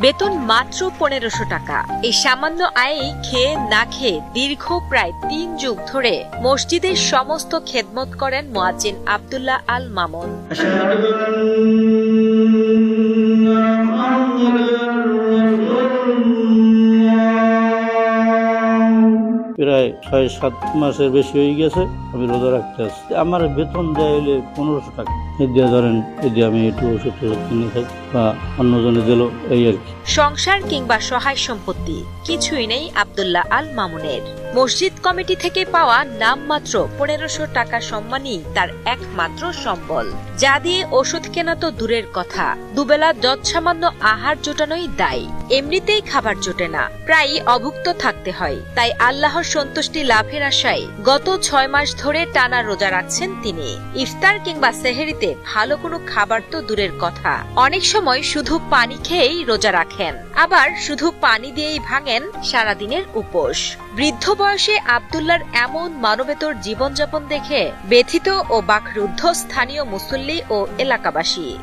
বেতন মাত্র 1500 টাকা। এই সামান্য আয়েই খেয়ে না খেয়ে দীর্ঘ প্রায় 3 যুগ ধরে মসজিদের সমস্ত খেদমত করেন মুয়াজ্জিন আব্দুল্লাহ আল মামুন। প্রায় 6-7 মাসের বেশি হয়ে গেছে আমি রোজা রাখতে আসছি। আমার বেতন দেয় হলে 1500 টাকা। এই দিয়ে ধরেন, এই দিয়ে আমি একটু ওষুধ কিনে খাই বা অন্যজনে দিল, এই আর কি। সংসার কিংবা সহায় সম্পত্তি কিছুই নেই আব্দুল্লাহ আল মামুনের। মসজিদ কমিটি থেকে পাওয়া নামমাত্র 1500 টাকা সম্মানই তার একমাত্র সম্বল, যা দিয়ে ওষুধ কেনা তো দূরের কথা, দুবেলা যৎসামান্য আহার জোটানোই দায়। এমনিতেই খাবার জোটে না, প্রায় অভুক্ত থাকতে হয়। তাই আল্লাহর সন্তুষ্টি লাভের আশায় গত 6 মাস ধরে টানা রোজা রাখছেন তিনি। ইফতার কিংবা সেহরিতে ভালো কোনো খাবার তো দূরের কথা, অনেক সময় শুধু পানি খেয়েই রোজা রাখেন, আবার শুধু পানি দিয়েই ভাঙেন সারাদিনের উপোস। বৃদ্ধ বয়সে আব্দুল্লাহর এমন মানবেতর জীবনযাপন দেখে ব্যথিত ও বাকরুদ্ধ স্থানীয় মুসল্লি ও এলাকাবাসী।